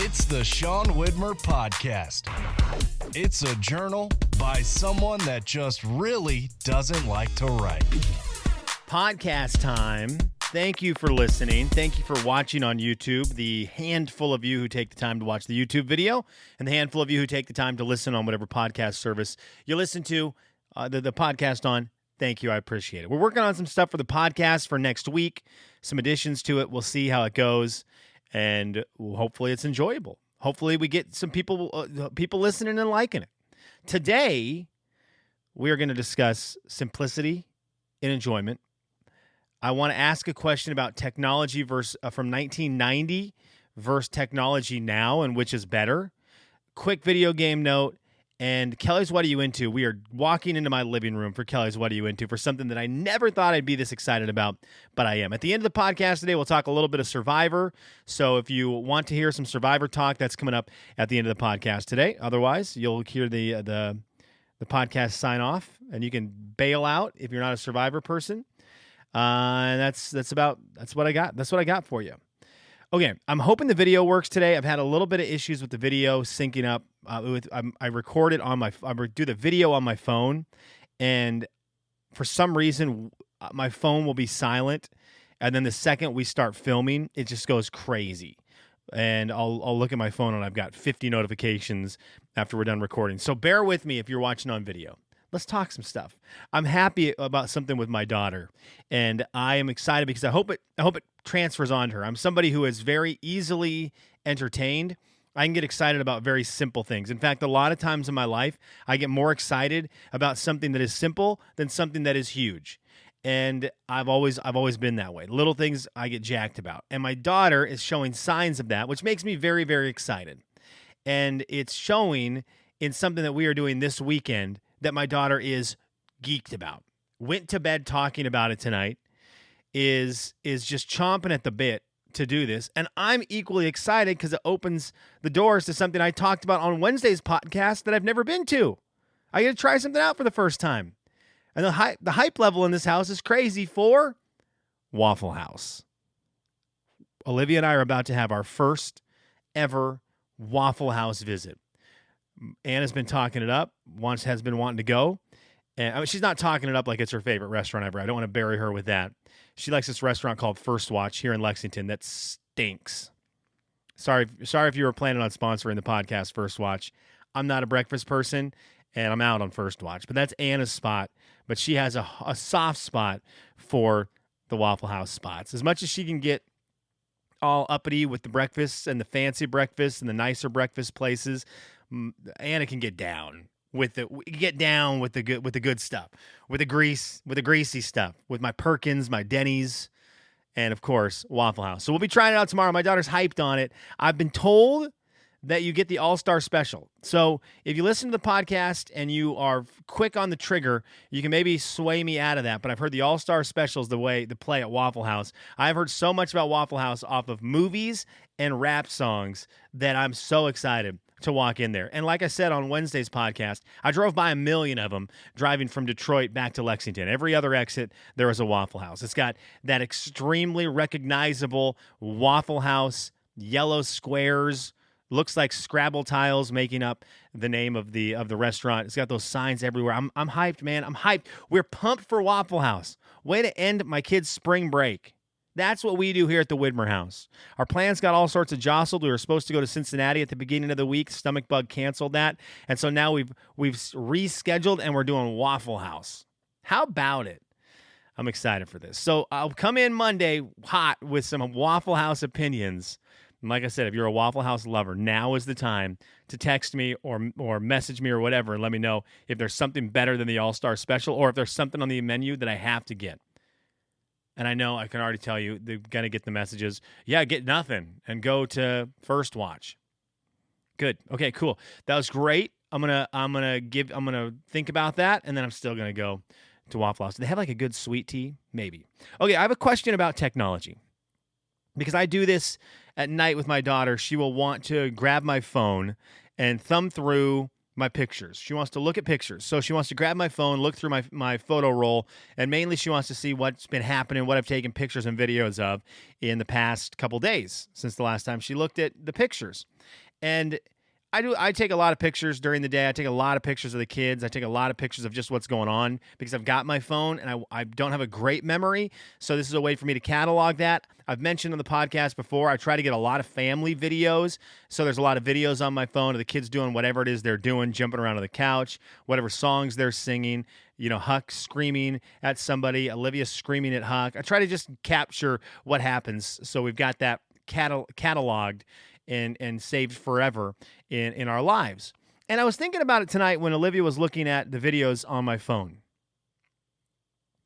It's the Sean Widmer Podcast. It's a journal by someone that just really doesn't like to write. Podcast time. Thank you for listening. Thank you for watching on YouTube. The handful of you who take the time to watch the YouTube video and the handful of you who take the time to listen on whatever podcast service you listen to the podcast on. Thank you. I appreciate it. We're working on some stuff for the podcast for next week, some additions to it. We'll see how it goes, and hopefully it's enjoyable. Hopefully we get some people listening and liking it. Today, we are going to discuss simplicity and enjoyment. I want to ask a question about technology from 1990 versus technology now, and which is better. Quick video game note. And Kelly's What Are You Into? We are walking into my living room for Kelly's What Are You Into for something that I never thought I'd be this excited about, but I am. At the end of the podcast today, we'll talk a little bit of Survivor. So if you want to hear some Survivor talk, that's coming up at the end of the podcast today. Otherwise, you'll hear the podcast sign off, and you can bail out if you're not a Survivor person. And that's what I got. That's what I got for you. Okay, I'm hoping the video works today. I've had a little bit of issues with the video syncing up. I do the video on my phone, and for some reason, my phone will be silent, and then the second we start filming, it just goes crazy. And I'll look at my phone, and I've got 50 notifications after we're done recording. So bear with me if you're watching on video. Let's talk some stuff. I'm happy about something with my daughter, and I am excited because I hope it transfers on to her. I'm somebody who is very easily entertained. I can get excited about very simple things. In fact, a lot of times in my life, I get more excited about something that is simple than something that is huge. And I've always been that way. Little things I get jacked about. And my daughter is showing signs of that, which makes me very, very excited. And it's showing in something that we are doing this weekend that my daughter is geeked about. Went to bed talking about it tonight, is just chomping at the bit to do this. And I'm equally excited because it opens the doors to something I talked about on Wednesday's podcast that I've never been to. I get to try something out for the first time. And the hype level in this house is crazy for Waffle House. Olivia and I are about to have our first ever Waffle House visit. Anna's been talking it up, has been wanting to go. And I mean, she's not talking it up like it's her favorite restaurant ever. I don't want to bury her with that. She likes this restaurant called First Watch here in Lexington that stinks. Sorry if you were planning on sponsoring the podcast, First Watch. I'm not a breakfast person, and I'm out on First Watch. But that's Anna's spot. But she has a soft spot for the Waffle House spots. As much as she can get all uppity with the breakfasts and the fancy breakfasts and the nicer breakfast places, Anna can get down with the good stuff, with the greasy stuff, with my Perkins, my Denny's, and of course Waffle House. So we'll be trying it out tomorrow. My daughter's hyped on it. I've been told that you get the All-Star Special. So if you listen to the podcast and you are quick on the trigger, you can maybe sway me out of that. But I've heard the All-Star Special is the way to play at Waffle House. I've heard so much about Waffle House off of movies and rap songs that I'm so excited to walk in there. And like I said on Wednesday's podcast, I drove by 1 million of them driving from Detroit back to Lexington. Every other exit, there was a Waffle House. It's got that extremely recognizable Waffle House, yellow squares, looks like Scrabble tiles making up the name of the restaurant. It's got those signs everywhere. I'm hyped, man. I'm hyped. We're pumped for Waffle House. Way to end my kids' spring break. That's what we do here at the Widmer house. Our plans got all sorts of jostled. We were supposed to go to Cincinnati at the beginning of the week. Stomach bug canceled that. And so now we've rescheduled and we're doing Waffle House. How about it? I'm excited for this. So I'll come in Monday hot with some Waffle House opinions. And like I said, if you're a Waffle House lover, now is the time to text me or message me or whatever and let me know if there's something better than the All-Star Special or if there's something on the menu that I have to get. And I know I can already tell you they're going to get the messages. Yeah, get nothing and go to First Watch. Good. Okay, cool. That was great. I'm gonna think about that, and then I'm still gonna go to Waffle House. Do they have like a good sweet tea? Maybe. Okay, I have a question about technology. Because I do this at night with my daughter, she will want to grab my phone and thumb through my pictures. She wants to look at pictures. So she wants to grab my phone, look through my photo roll, and mainly she wants to see what's been happening, what I've taken pictures and videos of in the past couple days since the last time she looked at the pictures. And I take a lot of pictures during the day. I take a lot of pictures of the kids. I take a lot of pictures of just what's going on because I've got my phone and I don't have a great memory. So this is a way for me to catalog that. I've mentioned on the podcast before, I try to get a lot of family videos. So there's a lot of videos on my phone of the kids doing whatever it is they're doing, jumping around on the couch, whatever songs they're singing, Huck screaming at somebody, Olivia screaming at Huck. I try to just capture what happens. So we've got that cataloged and saved forever in our lives. And I was thinking about it tonight when Olivia was looking at the videos on my phone.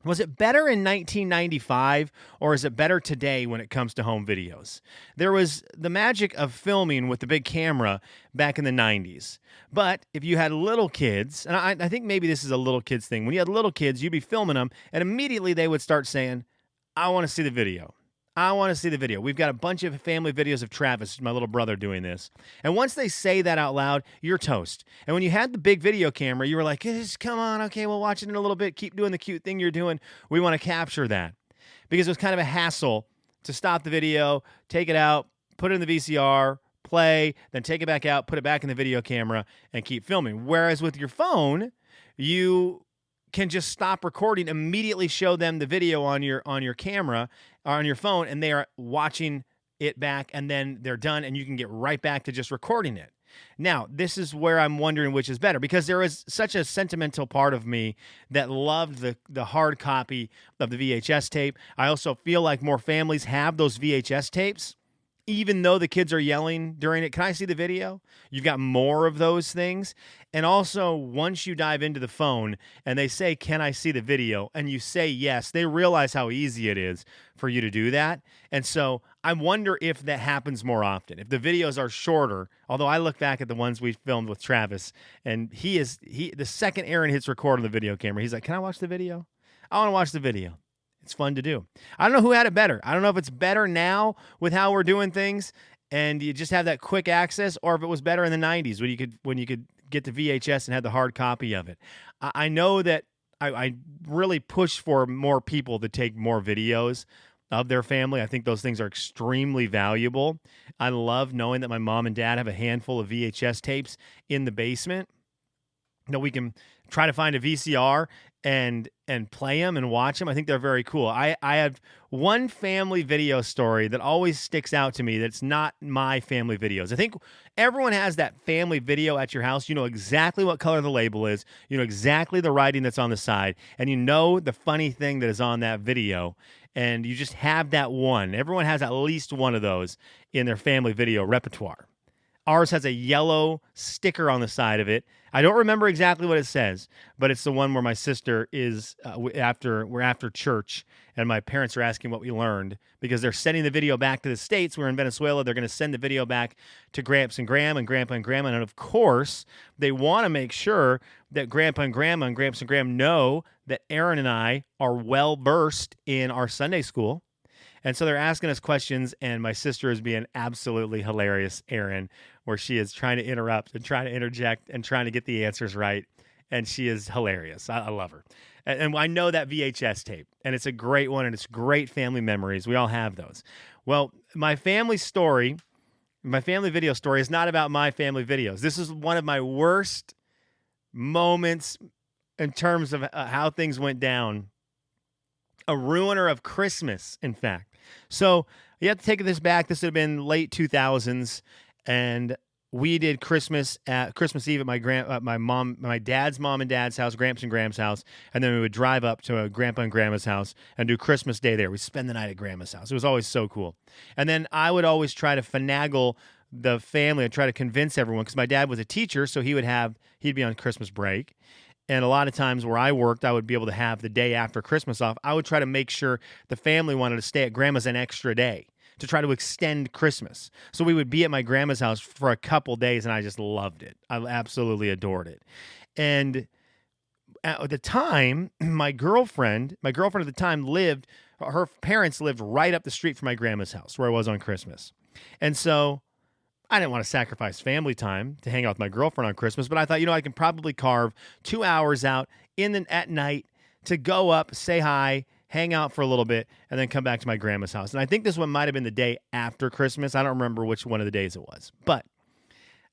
Was it better in 1995 or is it better today when it comes to home videos? There was the magic of filming with the big camera back in the 90s. But if you had little kids, and I think maybe this is a little kids thing. When you had little kids, you'd be filming them and immediately they would start saying, I want to see the video. I want to see the video. We've got a bunch of family videos of Travis, my little brother, doing this. And once they say that out loud, you're toast. And when you had the big video camera, you were like, come on, okay, we'll watch it in a little bit. Keep doing the cute thing you're doing. We want to capture that. Because it was kind of a hassle to stop the video, take it out, put it in the VCR, play, then take it back out, put it back in the video camera, and keep filming. Whereas with your phone, you can just stop recording, immediately show them the video on your camera or on your phone, and they are watching it back, and then they're done, and you can get right back to just recording it. Now, this is where I'm wondering which is better, because there is such a sentimental part of me that loved the hard copy of the VHS tape. I also feel like more families have those VHS tapes. Even though the kids are yelling during it, can I see the video? You've got more of those things. And also, once you dive into the phone and they say, can I see the video? And you say yes, they realize how easy it is for you to do that. And so I wonder if that happens more often, if the videos are shorter. Although I look back at the ones we filmed with Travis, and the second Aaron hits record on the video camera, he's like, can I watch the video? I want to watch the video. It's fun to do. I don't know who had it better. I don't know if it's better now with how we're doing things and you just have that quick access, or if it was better in the 90s when you could get the VHS and had the hard copy of it. I know that I really push for more people to take more videos of their family. I think those things are extremely valuable. I love knowing that my mom and dad have a handful of VHS tapes in the basement that we can try to find a VCR and play them and watch them. I think they're very cool. I have one family video story that always sticks out to me that's not my family videos. I think everyone has that family video at your house. You know exactly what color the label is. You know exactly the writing that's on the side. And you know the funny thing that is on that video. And you just have that one. Everyone has at least one of those in their family video repertoire. Ours has a yellow sticker on the side of it. I don't remember exactly what it says, but it's the one where my sister is we're after church, and my parents are asking what we learned because they're sending the video back to the States. We're in Venezuela. They're going to send the video back to Gramps and Grandma and Grandpa and Grandma. And of course, they want to make sure that Grandpa and Grandma and Gramps and Grandma know that Aaron and I are well versed in our Sunday school. And so they're asking us questions, and my sister is being absolutely hilarious, Erin, where she is trying to interrupt and trying to interject and trying to get the answers right. And she is hilarious. I love her. And I know that VHS tape, and it's a great one, and it's great family memories. We all have those. Well, my family video story is not about my family videos. This is one of my worst moments in terms of how things went down. A ruiner of Christmas, in fact. So you have to take this back. This would have been late 2000s, and we did Christmas Eve at my dad's mom and dad's house, Gramps and Graham's house, and then we would drive up to Grandpa and Grandma's house and do Christmas Day there. We spend the night at Grandma's house. It was always so cool. And then I would always try to finagle the family and try to convince everyone, because my dad was a teacher, so he'd be on Christmas break. And a lot of times where I worked, I would be able to have the day after Christmas off. I would try to make sure the family wanted to stay at Grandma's an extra day to try to extend Christmas. So we would be at my grandma's house for a couple days, and I just loved it. I absolutely adored it. And at the time, my girlfriend at the time her parents lived right up the street from my grandma's house where I was on Christmas. And so I didn't want to sacrifice family time to hang out with my girlfriend on Christmas, but I thought, I can probably carve 2 hours out at night to go up, say hi, hang out for a little bit, and then come back to my grandma's house. And I think this one might have been the day after Christmas. I don't remember which one of the days it was. But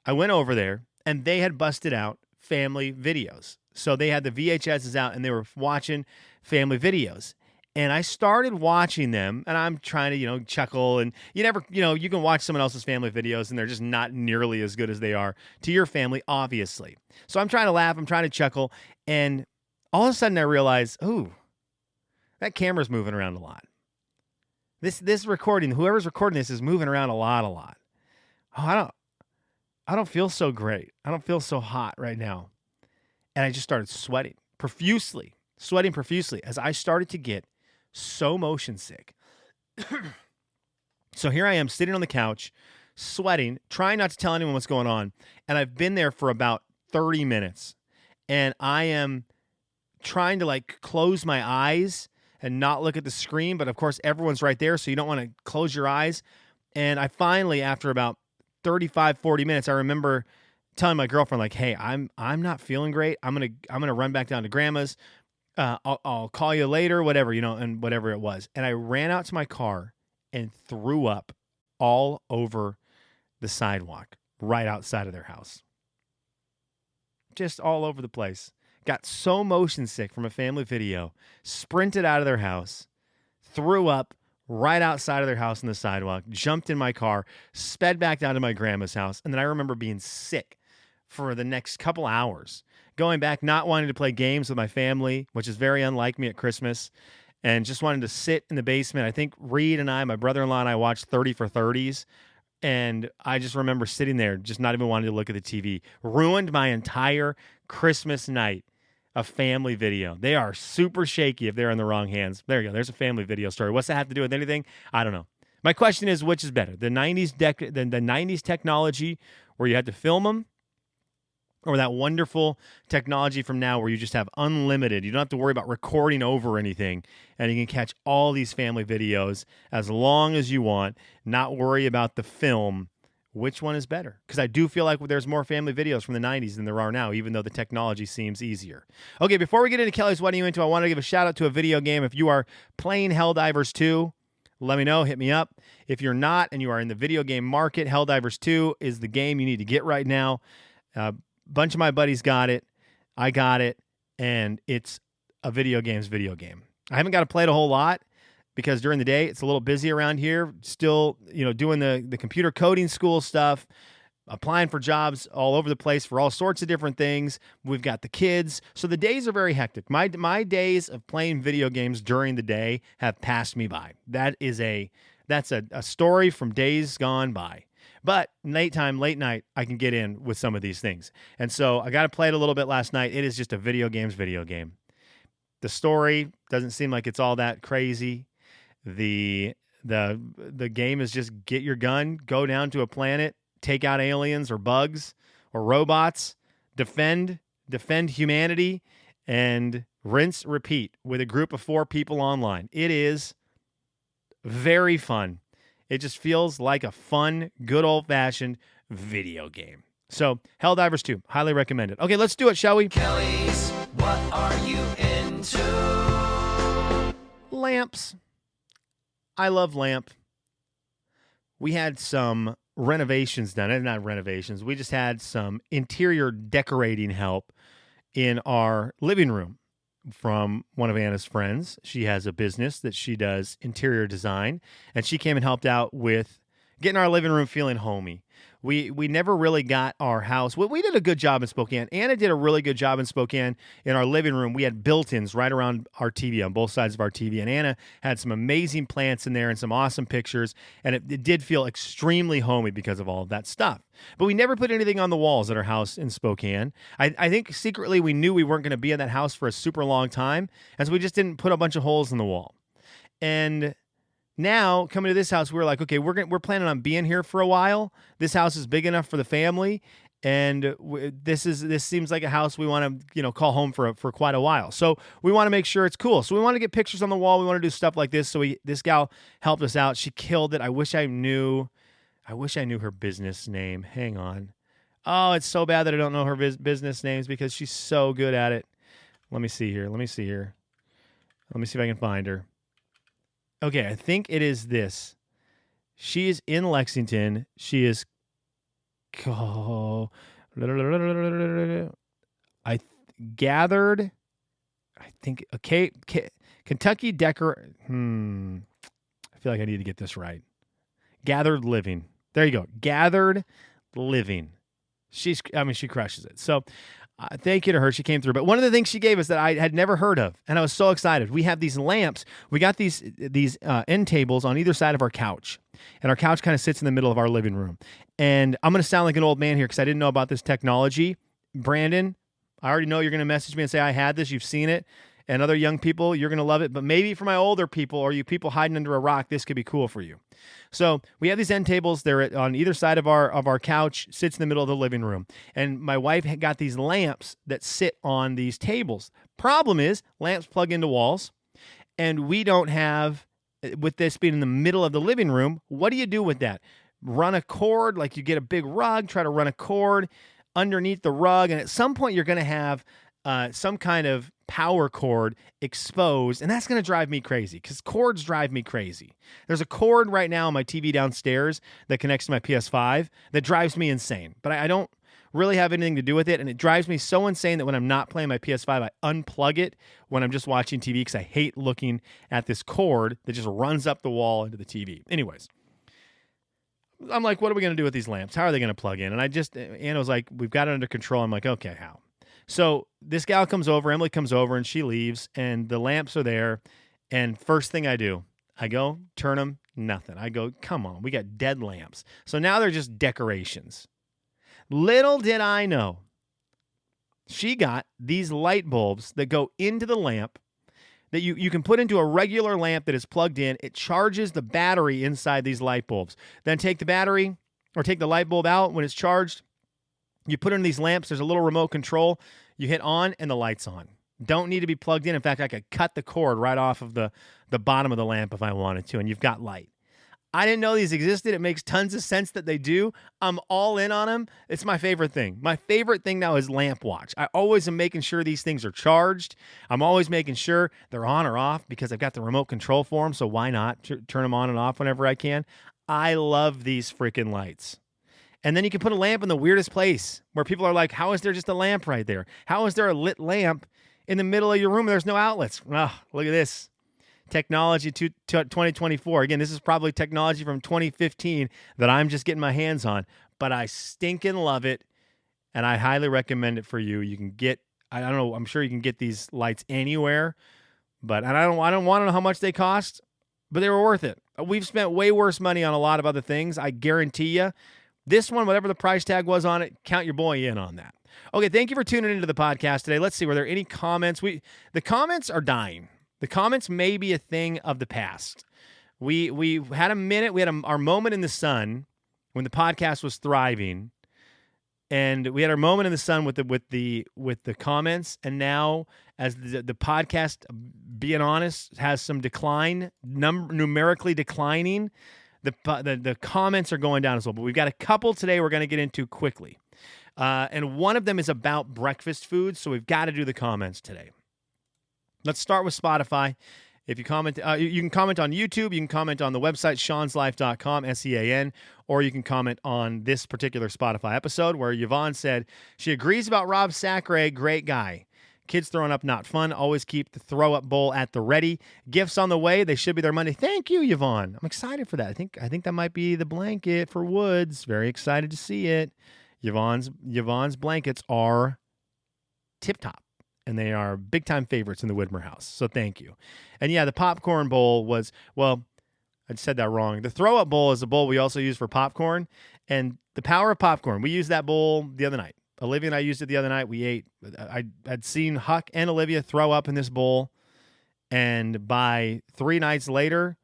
I went over there, and they had busted out family videos. So they had the VHSs out, and they were watching family videos. And I started watching them, and I'm trying to, chuckle. And you never, you can watch someone else's family videos, and they're just not nearly as good as they are to your family, obviously. So I'm trying to laugh, I'm trying to chuckle, and all of a sudden I realize, ooh, that camera's moving around a lot. This recording, whoever's recording this is moving around a lot. Oh, I don't feel so great. I don't feel so hot right now. And I just started sweating profusely as I started to get so motion sick. So here I am sitting on the couch, sweating, trying not to tell anyone what's going on. And I've been there for about 30 minutes. And I am trying to close my eyes and not look at the screen. But of course, everyone's right there. So you don't want to close your eyes. And I finally, after about 35, 40 minutes, I remember telling my girlfriend, hey, I'm not feeling great. I'm gonna run back down to grandma's. I'll call you later, whatever, and whatever it was. And I ran out to my car and threw up all over the sidewalk right outside of their house. Just all over the place. Got so motion sick from a family video, sprinted out of their house, threw up right outside of their house on the sidewalk, jumped in my car, sped back down to my grandma's house. And then I remember being sick for the next couple hours, going back, not wanting to play games with my family, which is very unlike me at Christmas, and just wanting to sit in the basement. I think Reed and my brother-in-law and I watched 30 for 30s, and I just remember sitting there, just not even wanting to look at the TV. Ruined my entire Christmas night. A family video. They are super shaky if they're in the wrong hands. There you go. There's a family video story. What's that have to do with anything? I don't know. My question is, which is better? The 90s technology where you had to film them, or that wonderful technology from now where you just have unlimited, you don't have to worry about recording over anything, and you can catch all these family videos as long as you want, not worry about the film. Which one is better? Because I do feel like there's more family videos from the 90s than there are now, even though the technology seems easier. Okay, before we get into Kelly's What Are You Into, I want to give a shout out to a video game. If you are playing Helldivers 2, let me know. Hit me up. If you're not and you are in the video game market, Helldivers 2 is the game you need to get right now. Bunch of my buddies got it. I got it. And it's a video game. I haven't got to play it a whole lot because during the day it's a little busy around here. Still, doing the computer coding school stuff, applying for jobs all over the place for all sorts of different things. We've got the kids. So the days are very hectic. My days of playing video games during the day have passed me by. That's a story from days gone by. But late night, I can get in with some of these things. And so I got to play it a little bit last night. It is just a video game. The story doesn't seem like it's all that crazy. The game is just get your gun, go down to a planet, take out aliens or bugs or robots, defend humanity, and rinse, repeat with a group of 4 people online. It is very fun. It just feels like a fun, good old-fashioned video game. So, Helldivers 2, highly recommended. Okay, let's do it, shall we? Kelly's, what are you into? Lamps. I love lamp. We had some renovations done. Not renovations. We just had some interior decorating help in our living room from one of Anna's friends. She has a business that she does interior design, and she came and helped out with getting our living room feeling homey. We never really got our house. We did a good job in Spokane. Anna did a really good job in Spokane in our living room. We had built-ins right around our TV, on both sides of our TV, and Anna had some amazing plants in there and some awesome pictures, and it did feel extremely homey because of all of that stuff. But we never put anything on the walls at our house in Spokane. I think secretly we knew we weren't going to be in that house for a super long time, and so we just didn't put a bunch of holes in the wall. And now, coming to this house, we were like, okay, we're planning on being here for a while. This house is big enough for the family, and this seems like a house we want to call home for quite a while. So we want to make sure it's cool. So we want to get pictures on the wall. We want to do stuff like this. So this gal helped us out. She killed it. I wish I knew I wish I knew her business name. Hang on. Oh, it's so bad that I don't know her business names because she's so good at it. Let me see here. Let me see if I can find her. Okay, I think it is this. She is in Lexington. She is... Gathered... I think... Okay, Kentucky Decor... I feel like I need to get this right. Gathered Living. There you go. Gathered Living. She crushes it. So thank you to her. She came through. But one of the things she gave us that I had never heard of, and I was so excited. We have these lamps. We got these end tables on either side of our couch. And our couch kind of sits in the middle of our living room. And I'm going to sound like an old man here because I didn't know about this technology. Brandon, I already know you're going to message me and say, I had this. You've seen it. And other young people, you're going to love it. But maybe for my older people or you people hiding under a rock, this could be cool for you. So we have these end tables. They're on either side of our couch, sits in the middle of the living room. And my wife had got these lamps that sit on these tables. Problem is, lamps plug into walls. And we don't have, with this being in the middle of the living room, what do you do with that? Run a cord, like you get a big rug, try to run a cord underneath the rug. And at some point, you're going to have some kind of power cord exposed, and that's going to drive me crazy because cords drive me crazy. There's a cord right now on my TV downstairs that connects to my PS5 that drives me insane, but I don't really have anything to do with it, and it drives me so insane that when I'm not playing my PS5, I unplug it when I'm just watching TV because I hate looking at this cord that just runs up the wall into the TV. Anyways, I'm like, what are we going to do with these lamps? How are they going to plug in? And Anna was like, we've got it under control. I'm like, okay, how? So this gal comes over, Emily comes over, and she leaves, and the lamps are there. And first thing I do, I go, turn them, nothing. I go, come on, we got dead lamps. So now they're just decorations. Little did I know, she got these light bulbs that go into the lamp that you can put into a regular lamp that is plugged in. It charges the battery inside these light bulbs. Then take the battery or take the light bulb out when it's charged. You put in these lamps, there's a little remote control. You hit on, and the light's on. Don't need to be plugged in. In fact, I could cut the cord right off of the bottom of the lamp if I wanted to, and you've got light. I didn't know these existed. It makes tons of sense that they do. I'm all in on them. It's my favorite thing. My favorite thing now is lamp watch. I always am making sure these things are charged. I'm always making sure they're on or off because I've got the remote control for them, so why not turn them on and off whenever I can? I love these freaking lights. And then you can put a lamp in the weirdest place where people are like, how is there just a lamp right there? How is there a lit lamp in the middle of your room and there's no outlets? Oh, look at this. Technology to 2024. Again, this is probably technology from 2015 that I'm just getting my hands on, but I stinking love it, and I highly recommend it for you. You can get, I don't know, I'm sure you can get these lights anywhere, but I don't want to know how much they cost, but they were worth it. We've spent way worse money on a lot of other things. I guarantee you. This one, whatever the price tag was on it, count your boy in on that. Okay, thank you for tuning into the podcast today. Let's see, were there any comments? The comments are dying. The comments may be a thing of the past. We had a minute. We had our moment in the sun when the podcast was thriving, and we had our moment in the sun with the comments. And now, as the podcast, being honest, has some decline, numerically declining. The comments are going down as well, but we've got a couple today we're going to get into quickly. And one of them is about breakfast foods, so we've got to do the comments today. Let's start with Spotify. If you comment, you can comment on YouTube, you can comment on the website, seanslife.com, SEAN, or you can comment on this particular Spotify episode where Yvonne said she agrees about Rob Sacre, great guy. Kids throwing up, not fun. Always keep the throw-up bowl at the ready. Gifts on the way. They should be there Monday. Thank you, Yvonne. I'm excited for that. I think that might be the blanket for Woods. Very excited to see it. Yvonne's blankets are tip-top, and they are big-time favorites in the Widmer house. So thank you. And yeah, the popcorn bowl was, well, I said that wrong. The throw-up bowl is a bowl we also use for popcorn, and the power of popcorn. We used that bowl the other night. Olivia and I used it the other night. We ate. I'd seen Huck and Olivia throw up in this bowl, and by 3 nights later,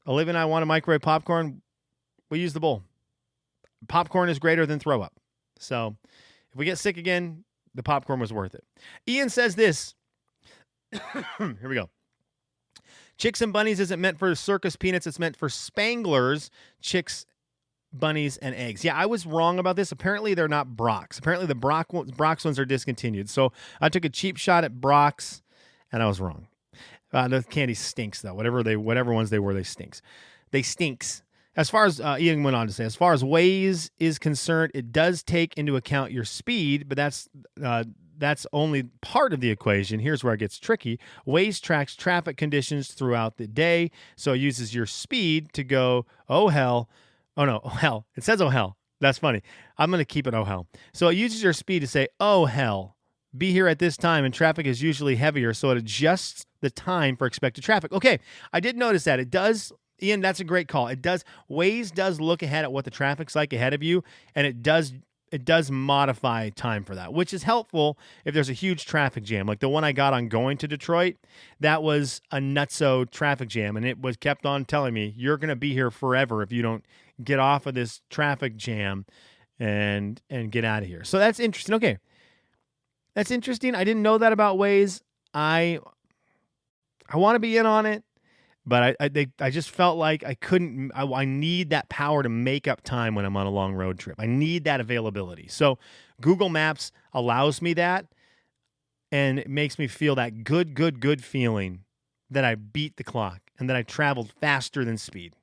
Olivia and I wanted microwave popcorn. We used the bowl. Popcorn is greater than throw up. So if we get sick again, the popcorn was worth it. Ian says this. Here we go. Chicks and bunnies isn't meant for circus peanuts. It's meant for Spanglers. Chicks bunnies, and eggs. Yeah, I was wrong about this. Apparently, they're not Brock's. Apparently, the Brock's ones are discontinued. So I took a cheap shot at Brock's, and I was wrong. The candy stinks, though. Whatever ones they were, they stinks. They stinks. As far as Ian went on to say, as far as Waze is concerned, it does take into account your speed, but that's only part of the equation. Here's where it gets tricky. Waze tracks traffic conditions throughout the day, so it uses your speed to go, oh hell. Oh no, oh hell. It says oh hell. That's funny. I'm going to keep it oh hell. So it uses your speed to say, oh hell, be here at this time, and traffic is usually heavier, so it adjusts the time for expected traffic. Okay, I did notice that. It does, Ian, that's a great call. It does, Waze does look ahead at what the traffic's like ahead of you, and it does modify time for that, which is helpful if there's a huge traffic jam. Like the one I got on going to Detroit, that was a nutso traffic jam, and it was kept on telling me, you're going to be here forever if you don't get off of this traffic jam and get out of here. So that's interesting. Okay. That's interesting. I didn't know that about Waze. I want to be in on it, but I just felt like I couldn't. I need that power to make up time when I'm on a long road trip. I need that availability. So Google Maps allows me that, and it makes me feel that good feeling that I beat the clock and that I traveled faster than speed.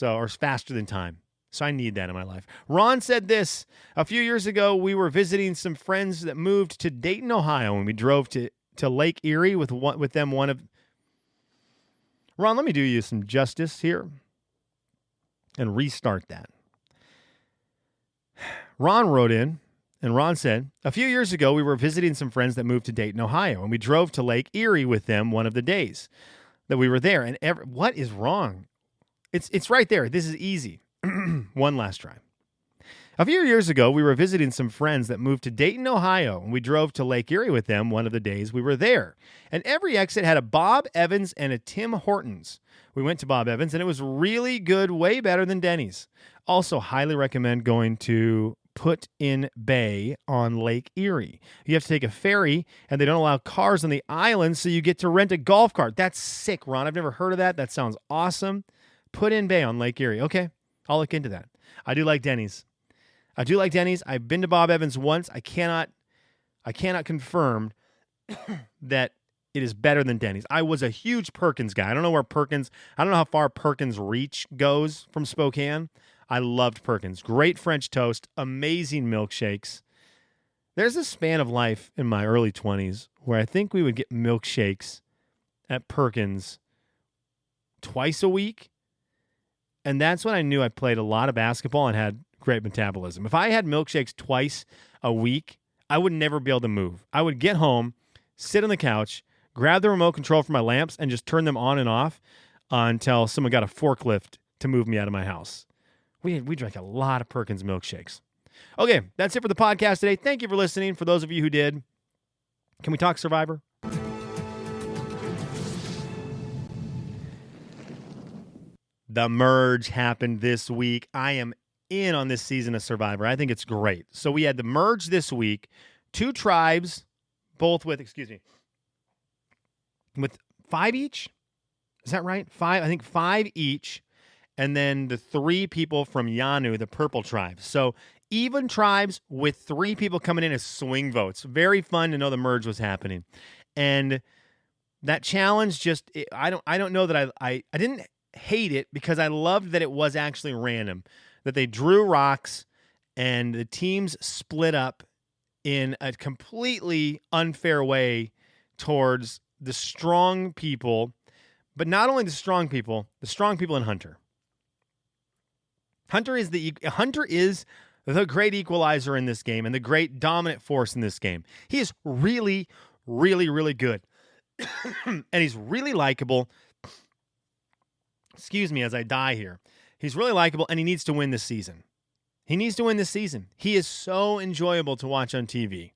Or faster than time. So I need that in my life. Ron said this: a few years ago, we were visiting some friends that moved to Dayton, Ohio, and we drove to Lake Erie with them. Ron, let me do you some justice here and restart that. Ron wrote in, and Ron said, a few years ago, we were visiting some friends that moved to Dayton, Ohio, and we drove to Lake Erie with them one of the days that we were there. And what is wrong? It's right there. This is easy. One last try. A few years ago, we were visiting some friends that moved to Dayton, Ohio, and we drove to Lake Erie with them one of the days we were there. And every exit had a Bob Evans and a Tim Hortons. We went to Bob Evans, and it was really good, way better than Denny's. Also, highly recommend going to Put-in Bay on Lake Erie. You have to take a ferry, and they don't allow cars on the island, so you get to rent a golf cart. That's sick, Ron. I've never heard of that. That sounds awesome. Put-in Bay on Lake Erie. Okay, I'll look into that. I do like Denny's. I've been to Bob Evans once. I cannot confirm that it is better than Denny's. I was a huge Perkins guy. I don't know how far Perkins Reach goes from Spokane. I loved Perkins. Great French toast, amazing milkshakes. There's a span of life in my early 20s where I think we would get milkshakes at Perkins twice a week. And that's when I knew I played a lot of basketball and had great metabolism. If I had milkshakes twice a week, I would never be able to move. I would get home, sit on the couch, grab the remote control for my lamps, and just turn them on and off until someone got a forklift to move me out of my house. We drank a lot of Perkins milkshakes. Okay, that's it for the podcast today. Thank you for listening. For those of you who did, can we talk Survivor? The merge happened this week. I am in on this season of Survivor. I think it's great. So we had the merge this week. 2 tribes, both with 5 each. Is that right? 5. I think 5 each. And then the 3 people from Yanu, the purple tribe. So even tribes with 3 people coming in as swing votes. Very fun to know the merge was happening. And that challenge just, I don't know that I didn't hate it because I loved that it was actually random, that they drew rocks and the teams split up in a completely unfair way towards the strong people, but not only the strong people in Hunter. Hunter is the great equalizer in this game and the great dominant force in this game. He is really, really, really good. And he's really likable. Excuse me as I die here. He's really likable, and he needs to win this season. He is so enjoyable to watch on TV,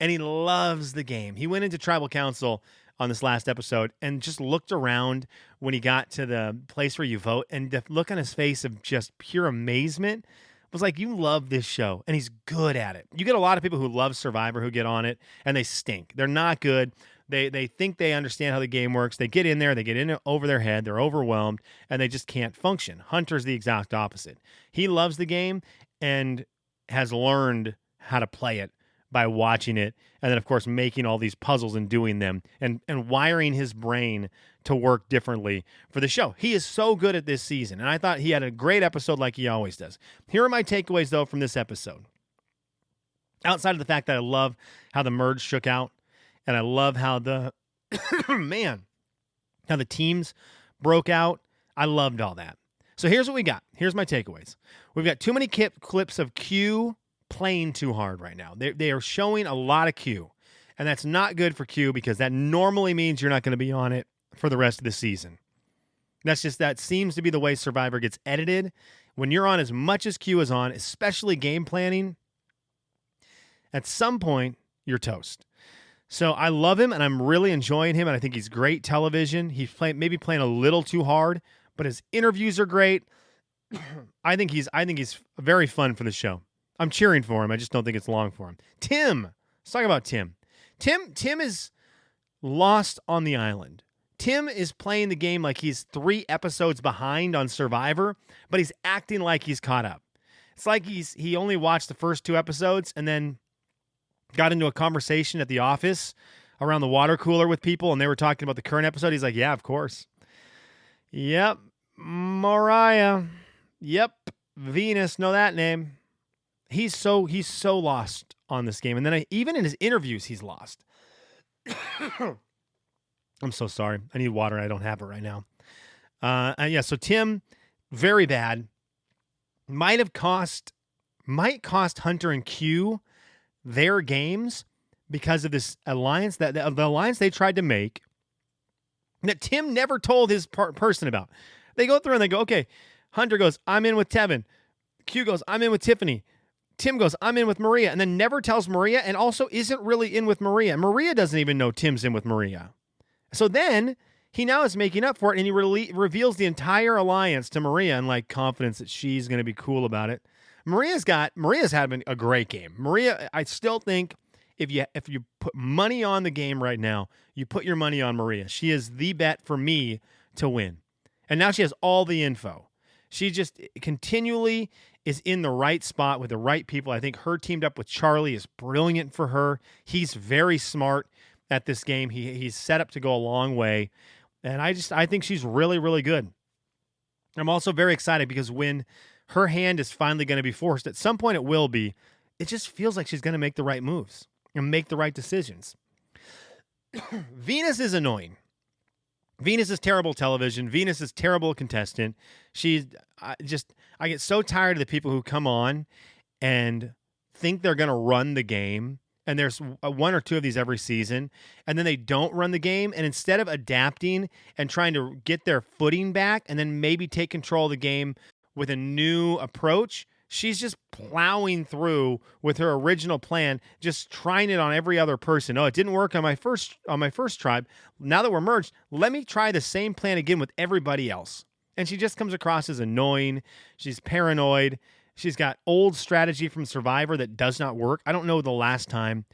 and he loves the game. He went into Tribal Council on this last episode and just looked around when he got to the place where you vote, and the look on his face of just pure amazement was like, you love this show, and he's good at it. You get a lot of people who love Survivor who get on it, and they stink. They're not good. They think they understand how the game works. They get in there, they get in over their head, they're overwhelmed, and they just can't function. Hunter's the exact opposite. He loves the game and has learned how to play it by watching it, and then, of course, making all these puzzles and doing them and wiring his brain to work differently for the show. He is so good at this season, and I thought he had a great episode like he always does. Here are my takeaways, though, from this episode. Outside of the fact that I love how the merge shook out, and I love how the, how the teams broke out. I loved all that. So here's what we got. Here's my takeaways. We've got too many clips of Q playing too hard right now. They are showing a lot of Q, and that's not good for Q because that normally means you're not going to be on it for the rest of the season. That seems to be the way Survivor gets edited. When you're on as much as Q is on, especially game planning, at some point, you're toast. So I love him, and I'm really enjoying him, and I think he's great television. He's maybe playing a little too hard, but his interviews are great. I think he's very fun for the show. I'm cheering for him. I just don't think it's long for him. Tim. Let's talk about Tim. Tim is lost on the island. Tim is playing the game like he's 3 episodes behind on Survivor, but he's acting like he's caught up. It's like he only watched the first 2 episodes and then got into a conversation at the office around the water cooler with people, and they were talking about the current episode. He's like, yeah, of course. Yep. Mariah. Yep. Venus. Know that name. He's so lost on this game. And then even in his interviews, he's lost. I'm so sorry. I need water. I don't have it right now. So Tim, very bad. Might cost Hunter and Q their games because of this alliance, the alliance they tried to make that Tim never told his person about. They go through and they go, okay, Hunter goes, I'm in with Tevin. Q goes, I'm in with Tiffany. Tim goes, I'm in with Maria, and then never tells Maria, and also isn't really in with Maria. Maria doesn't even know Tim's in with Maria. So then he now is making up for it, and he reveals the entire alliance to Maria in like confidence that she's going to be cool about it. Maria's having a great game. Maria, I still think if you put money on the game right now, you put your money on Maria. She is the bet for me to win. And now she has all the info. She just continually is in the right spot with the right people. I think her teamed up with Charlie is brilliant for her. He's very smart at this game. He's set up to go a long way. And I think she's really, really good. I'm also very excited because when her hand is finally going to be forced, at some point it will be, it just feels like she's going to make the right moves and make the right decisions. Venus is annoying. Venus is terrible television. Venus is terrible contestant. I get so tired of the people who come on and think they're going to run the game. And there's 1 or 2 of these every season. And then they don't run the game. And instead of adapting and trying to get their footing back and then maybe take control of the game with a new approach, she's just plowing through with her original plan, just trying it on every other person. Oh, it didn't work on my first tribe. Now that we're merged, let me try the same plan again with everybody else. And she just comes across as annoying. She's paranoid. She's got old strategy from Survivor that does not work. I don't know the last time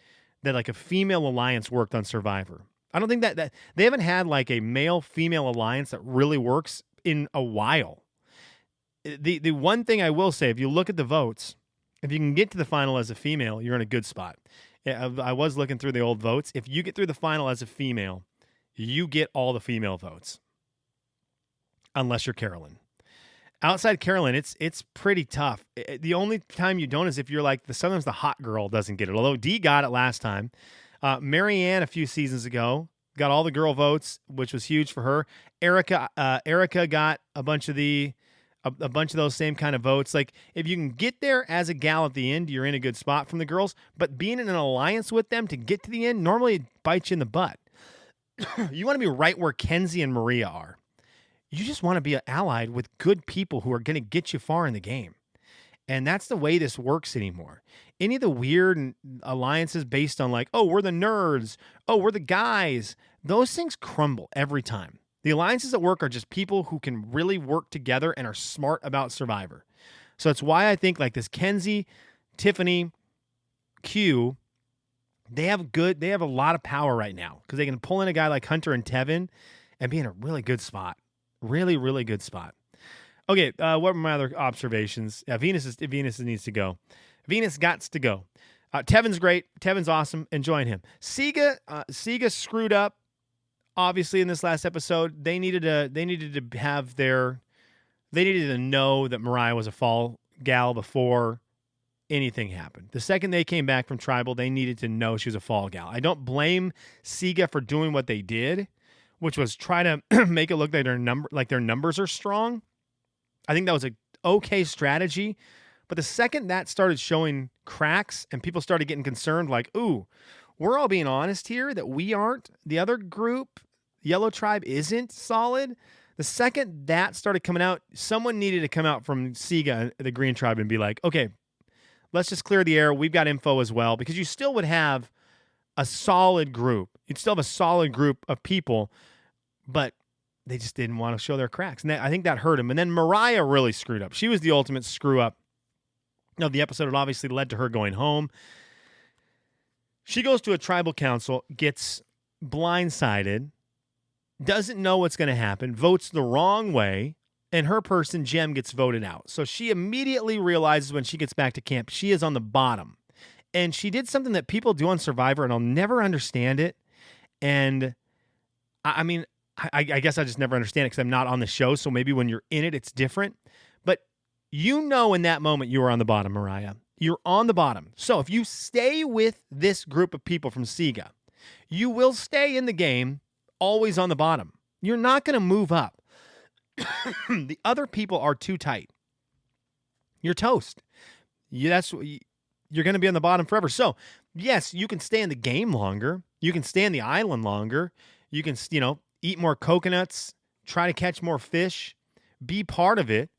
that like a female alliance worked on Survivor. I don't think that they haven't had like a male-female alliance that really works in a while. The one thing I will say, if you look at the votes, if you can get to the final as a female, you're in a good spot. I was looking through the old votes. If you get through the final as a female, you get all the female votes. Unless you're Carolyn. Outside Carolyn, it's pretty tough. The only time you don't is if you're like sometimes the hot girl doesn't get it. Although Dee got it last time. Marianne a few seasons ago got all the girl votes, which was huge for her. Erica got a bunch of those same kind of votes. Like if you can get there as a gal at the end, you're in a good spot from the girls. But being in an alliance with them to get to the end normally it bites you in the butt. You want to be right where Kenzie and Maria are. You just want to be allied with good people who are going to get you far in the game. And that's the way this works anymore. Any of the weird alliances based on like, oh, we're the nerds. Oh, we're the guys. Those things crumble every time. The alliances that work are just people who can really work together and are smart about Survivor. So that's why I think like this Kenzie, Tiffany, Q, They have a lot of power right now because they can pull in a guy like Hunter and Tevin and be in a really good spot. Really, really good spot. Okay, what were my other observations? Venus needs to go. Venus gots to go. Tevin's great. Tevin's awesome. Enjoying him. Siga screwed up, obviously, in this last episode. They needed to know that Mariah was a fall gal before anything happened. The second they came back from Tribal, they needed to know she was a fall gal. I don't blame Siga for doing what they did, which was try to make it look like their numbers are strong. I think that was a okay strategy. But the second that started showing cracks and people started getting concerned, like, ooh, we're all being honest here that we aren't. The other group, Yellow Tribe, isn't solid. The second that started coming out, someone needed to come out from Siga, the Green Tribe, and be like, okay, let's just clear the air. We've got info as well, because you still would have a solid group. You'd still have a solid group of people, but they just didn't want to show their cracks. And I think that hurt him. And then Mariah really screwed up. She was the ultimate screw up. Now, the episode had obviously led to her going home. She goes to a tribal council, gets blindsided, doesn't know what's going to happen, votes the wrong way, and her person, Jem, gets voted out. So she immediately realizes when she gets back to camp, she is on the bottom. And she did something that people do on Survivor, and I'll never understand it. And, I mean, I guess I just never understand it because I'm not on the show, so maybe when you're in it, it's different. But you know in that moment you are on the bottom, Mariah. You're on the bottom. So if you stay with this group of people from Siga, you will stay in the game always on the bottom. You're not going to move up. The other people are too tight. You're toast. You're going to be on the bottom forever. So, yes, you can stay in the game longer. You can stay on the island longer. You can, eat more coconuts, try to catch more fish, be part of it,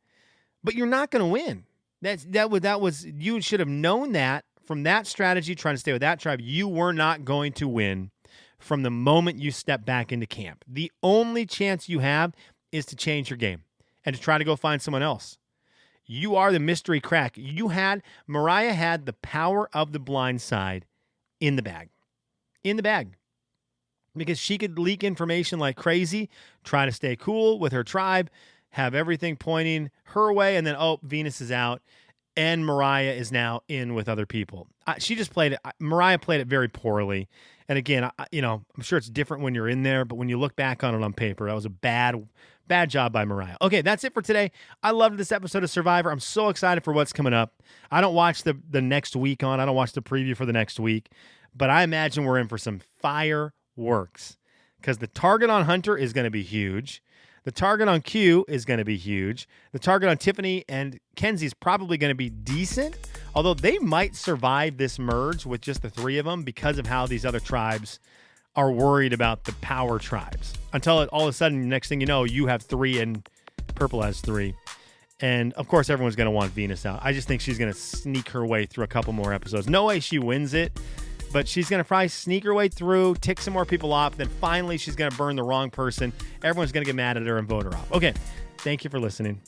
but you're not going to win. That was you should have known that from that strategy, trying to stay with that tribe. You were not going to win from the moment you step back into camp. The only chance you have is to change your game and to try to go find someone else. You are the mystery crack. Mariah had the power of the blind side in the bag. In the bag. Because she could leak information like crazy, try to stay cool with her tribe, have everything pointing her way, and then, Venus is out, and Mariah is now in with other people. She just played it. Mariah played it very poorly. And again, I'm sure it's different when you're in there, but when you look back on it on paper, that was a bad job by Mariah. Okay, that's it for today. I loved this episode of Survivor. I'm so excited for what's coming up. I don't watch the next week on. I don't watch the preview for the next week, but I imagine we're in for some fireworks because the target on Hunter is going to be huge. The target on Q is going to be huge. The target on Tiffany and Kenzie is probably going to be decent, although they might survive this merge with just the three of them because of how these other tribes are worried about the power tribes. Until all of a sudden, next thing you know, you have three and Purple has three. And, of course, everyone's going to want Venus out. I just think she's going to sneak her way through a couple more episodes. No way she wins it, but she's going to probably sneak her way through, tick some more people off, then finally she's going to burn the wrong person. Everyone's going to get mad at her and vote her off. Okay, thank you for listening.